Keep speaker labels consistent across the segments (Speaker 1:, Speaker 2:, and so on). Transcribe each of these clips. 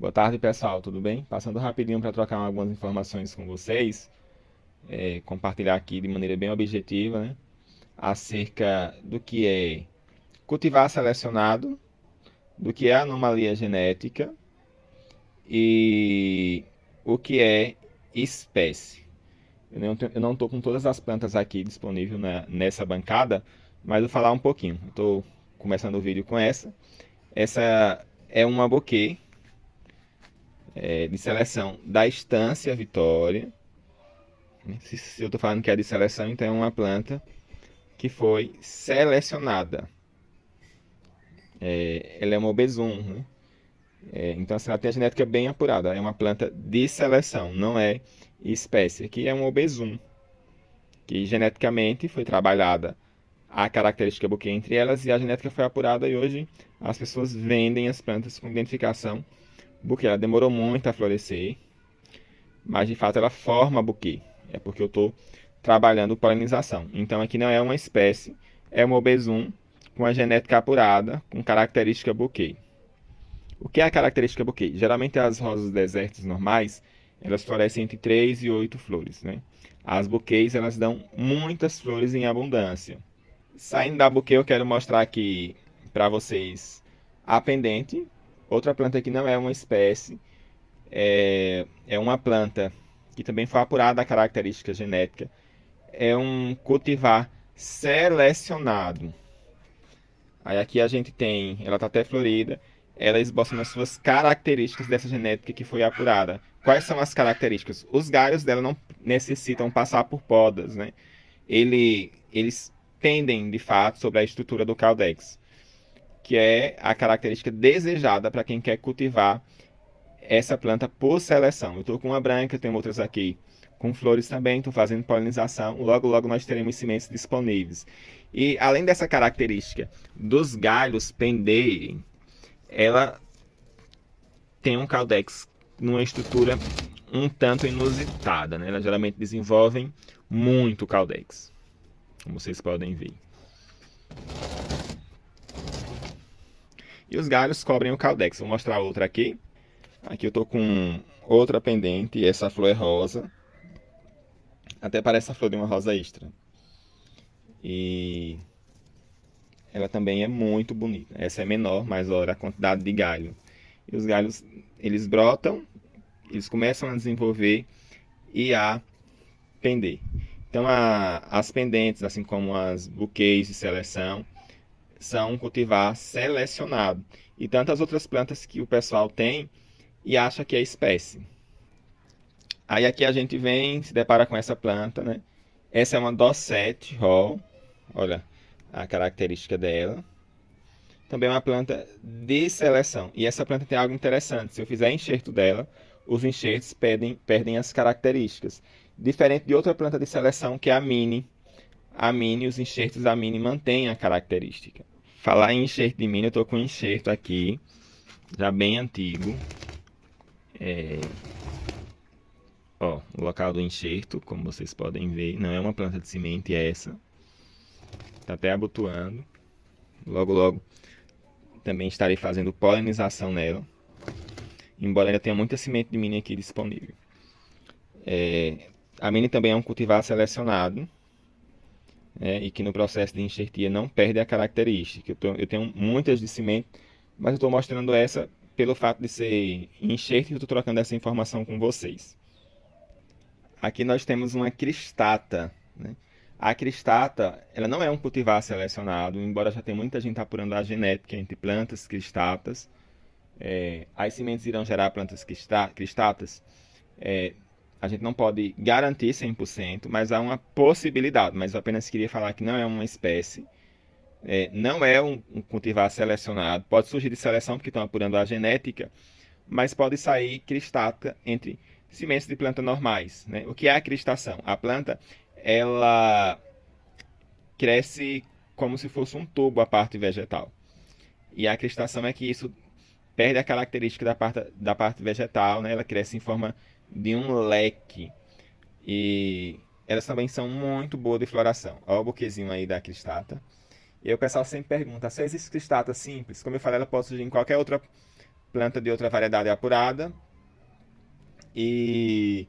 Speaker 1: Boa tarde, pessoal, tudo bem? Passando rapidinho para trocar algumas informações com vocês, compartilhar aqui de maneira bem objetiva, né, acerca do que é cultivar selecionado, do que é anomalia genética e o que é espécie. Eu não estou com todas as plantas aqui disponíveis nessa bancada, mas vou falar um pouquinho. Estou começando o vídeo com essa. Essa é uma buquê de seleção da Estância Vitória. Se eu estou falando que é de seleção, então é uma planta que foi selecionada. Ela é uma obesum, né? Então assim, ela tem a genética bem apurada. É uma planta de seleção, não é espécie. Aqui é um obesum, que geneticamente foi trabalhada a característica buquê entre elas e a genética foi apurada e hoje as pessoas vendem as plantas com identificação buquê. Ela demorou muito a florescer, mas de fato ela forma buquê. É porque eu estou trabalhando polinização. Então aqui não é uma espécie, é uma obesum com a genética apurada, com característica buquê. O que é a característica buquê? Geralmente as rosas desertas normais, elas florescem entre 3 e 8 flores, né? As buquês, elas dão muitas flores em abundância. Saindo da buquê, eu quero mostrar aqui para vocês a pendente. Outra planta que não é uma espécie, é uma planta que também foi apurada a característica genética. É um cultivar selecionado. Aí aqui a gente tem, ela está até florida, ela esboçando as suas características dessa genética que foi apurada. Quais são as características? Os galhos dela não necessitam passar por podas, né? Eles pendem, de fato, sobre a estrutura do caudex, que é a característica desejada para quem quer cultivar essa planta por seleção. Eu estou com uma branca, tenho outras aqui com flores também, estou fazendo polinização. Logo, logo nós teremos sementes disponíveis. E além dessa característica dos galhos penderem, ela tem um caudex numa estrutura um tanto inusitada, né? Elas geralmente desenvolvem muito caudex, como vocês podem ver. E os galhos cobrem o caudex. Vou mostrar outra aqui. Aqui eu estou com outra pendente, essa flor é rosa. Até parece a flor de uma rosa extra. E ela também é muito bonita. Essa é menor, mas olha a quantidade de galho. E os galhos, eles brotam, eles começam a desenvolver e a pender. Então as pendentes, assim como as buquês de seleção, são cultivar selecionado. E tantas outras plantas que o pessoal tem e acha que é espécie. Aí aqui a gente vem, se depara com essa planta, né? Essa é uma Dorset Hall. Olha a característica dela. Também é uma planta de seleção. E essa planta tem algo interessante. Se eu fizer enxerto dela, os enxertos perdem as características. Diferente de outra planta de seleção, que é a Mini. A Mini, os enxertos da Mini mantêm a característica. Falar em enxerto de Mini, eu estou com um enxerto aqui, já bem antigo. Ó, o local do enxerto, como vocês podem ver, não é uma planta de semente essa. Está até abotoando. Logo, logo, também estarei fazendo polinização nela. Embora ainda tenha muita semente de Mini aqui disponível. A Mini também é um cultivar selecionado, e que no processo de enxertia não perde a característica. Eu tenho muitas de semente, mas eu estou mostrando essa pelo fato de ser enxerto e eu estou trocando essa informação com vocês. Aqui nós temos uma cristata, né? A cristata, ela não é um cultivar selecionado, embora já tenha muita gente apurando a genética entre plantas cristatas. As sementes irão gerar plantas cristatas. A gente não pode garantir 100%, mas há uma possibilidade. Mas eu apenas queria falar que não é uma espécie, não é um cultivar selecionado. Pode surgir de seleção porque estão apurando a genética, mas pode sair cristata entre sementes de planta normais, né? O que é a cristação? A planta, ela cresce como se fosse um tubo a parte vegetal. E a cristação é que isso perde a característica da parte vegetal, né? Ela cresce em forma de um leque. E elas também são muito boas de floração. Olha o buquezinho aí da cristata. E aí o pessoal sempre pergunta, se existe cristata simples? Como eu falei, ela pode surgir em qualquer outra planta de outra variedade apurada e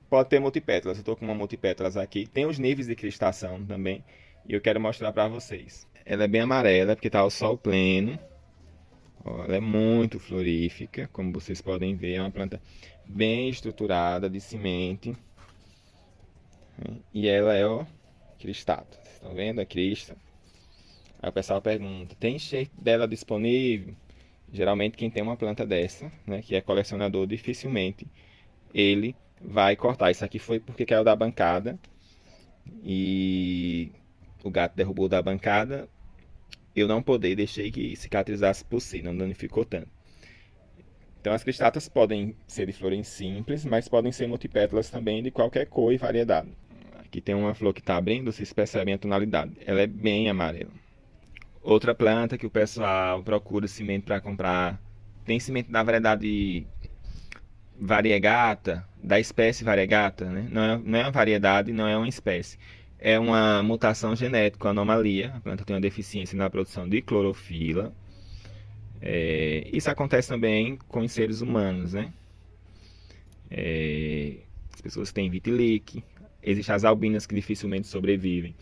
Speaker 1: pode ter multipétalas. Eu estou com uma multipétalas aqui. Tem os níveis de cristação também e eu quero mostrar para vocês. Ela é bem amarela porque está o sol pleno. Ó, ela é muito florífica, como vocês podem ver. É uma planta bem estruturada de semente. E ela é, ó, cristata. Vocês estão vendo a crista? Aí o pessoal pergunta, tem enxerto dela disponível? Geralmente quem tem uma planta dessa, né, que é colecionador, dificilmente ele vai cortar. Isso aqui foi porque caiu da bancada e o gato derrubou da bancada. Eu não podei, deixei que cicatrizasse por si, não danificou tanto. Então as cristatas podem ser de flores simples, mas podem ser multipétalas também de qualquer cor e variedade. Aqui tem uma flor que está abrindo, vocês percebem a tonalidade. Ela é bem amarela. Outra planta que o pessoal procura semente para comprar. Tem semente da variedade variegata, da espécie variegata, né? Não é uma variedade, não é uma espécie. É uma mutação genética, uma anomalia. A planta tem uma deficiência na produção de clorofila. Isso acontece também com os seres humanos, né? As pessoas têm vitiligo. Existem as albinas que dificilmente sobrevivem,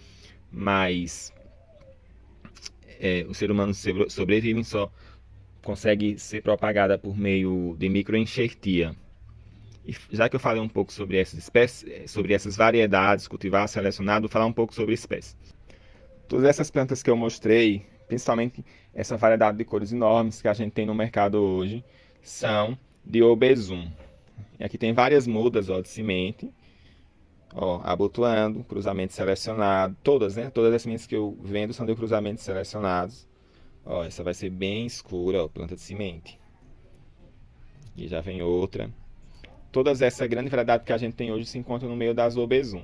Speaker 1: mas os seres humanos sobrevivem, só consegue ser propagada por meio de microenxertia. E já que eu falei um pouco sobre essas espécies, sobre essas variedades, cultivar selecionado, vou falar um pouco sobre espécies. Todas essas plantas que eu mostrei, principalmente essa variedade de cores enormes que a gente tem no mercado hoje, são de Obezum. E aqui tem várias mudas, ó, de semente, ó, abotoando, cruzamento selecionado, todas, né? Todas as sementes que eu vendo são de cruzamentos selecionados. Ó, essa vai ser bem escura, ó, planta de semente. E já vem outra. Todas essa grande variedade que a gente tem hoje se encontra no meio das Obezum.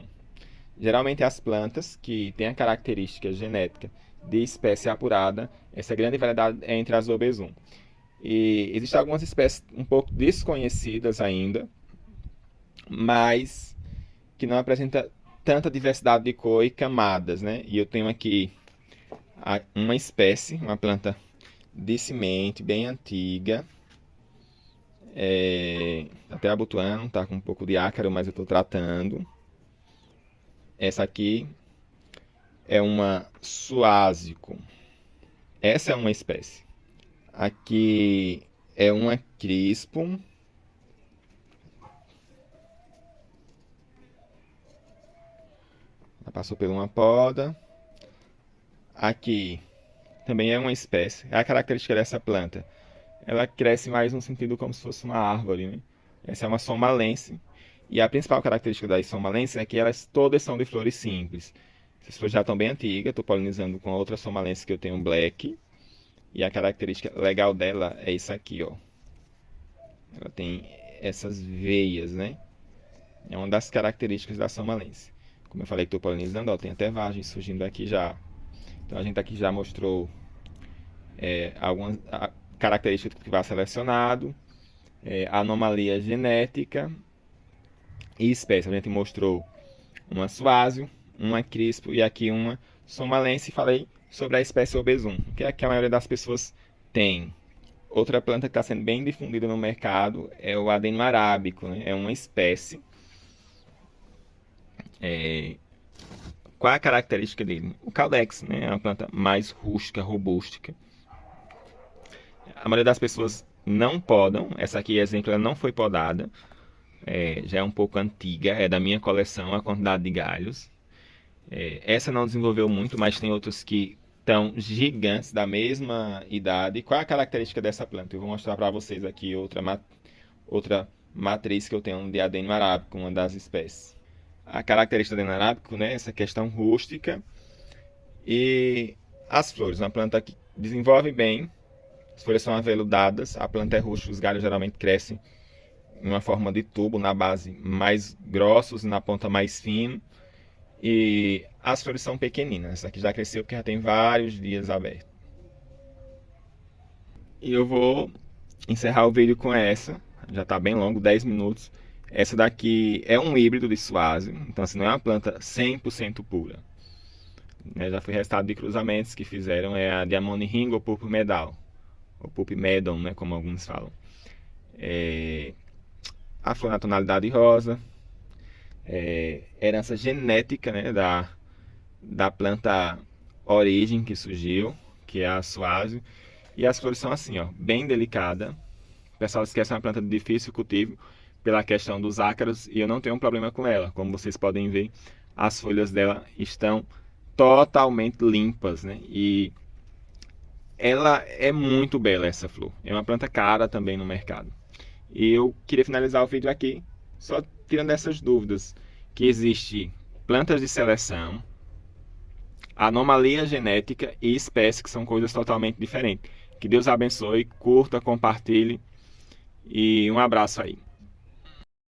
Speaker 1: Geralmente as plantas que têm a característica genética de espécie apurada, essa grande variedade é entre as Obezum. E existem algumas espécies um pouco desconhecidas ainda, mas que não apresenta tanta diversidade de cor e camadas, né? E eu tenho aqui uma espécie, uma planta de semente bem antiga, até abotoando, tá com um pouco de ácaro, mas eu estou tratando. Essa aqui é uma suásico. Essa é uma espécie. Aqui é uma crispum. Ela passou por uma poda. Aqui também é uma espécie. A característica dessa planta, ela cresce mais no sentido como se fosse uma árvore, né? Essa é uma somalense. E a principal característica das somalenses é que elas todas são de flores simples. Essas flores já estão bem antigas, estou polinizando com outra somalense que eu tenho black. E a característica legal dela é isso aqui, ó. Ela tem essas veias, né? É uma das características da somalense. Como eu falei que estou polinizando, ó, tem até vagem surgindo aqui já. Então a gente aqui já mostrou algumas características do cultivar selecionado, anomalia genética e espécie. A gente mostrou uma suásio, uma crispo e aqui uma somalense. Falei sobre a espécie Obezum, que é a que a maioria das pessoas tem. Outra planta que está sendo bem difundida no mercado é o Adenum arábico, né? É uma espécie. Qual é a característica dele? O caudex, né? É uma planta mais rústica, robústica. A maioria das pessoas não podam. Essa aqui, exemplo, ela não foi podada. Já é um pouco antiga, é da minha coleção a quantidade de galhos. Essa não desenvolveu muito, mas tem outras que estão gigantes da mesma idade. Qual é a característica dessa planta? Eu vou mostrar para vocês aqui outra matriz que eu tenho de Adenum arábico, uma das espécies. A característica do Adenum arábico, né, essa questão rústica e as flores. Uma planta que desenvolve bem, as folhas são aveludadas, a planta é rústica, os galhos geralmente crescem em uma forma de tubo, na base mais grossos e na ponta mais fino. E as flores são pequeninas. Essa aqui já cresceu porque já tem vários dias aberto. E eu vou encerrar o vídeo com essa. Já está bem longo, 10 minutos. Essa daqui é um híbrido de suásio. Então assim, não é uma planta 100% pura. Já foi resultado de cruzamentos que fizeram. É a Diamond Ringo Purple Medal. ou pulpimedon, né, como alguns falam. A flor na tonalidade rosa, herança genética, né, da planta origem que surgiu, que é a Suásio. E as flores são assim, ó, bem delicada. O pessoal esquece, é uma planta de difícil cultivo pela questão dos ácaros, e eu não tenho um problema com ela. Como vocês podem ver, as folhas dela estão totalmente limpas, né? E ela é muito bela, essa flor. É uma planta cara também no mercado. E eu queria finalizar o vídeo aqui só tirando essas dúvidas, que existe plantas de seleção, anomalia genética e espécie, que são coisas totalmente diferentes. Que Deus abençoe, curta, compartilhe e um abraço aí.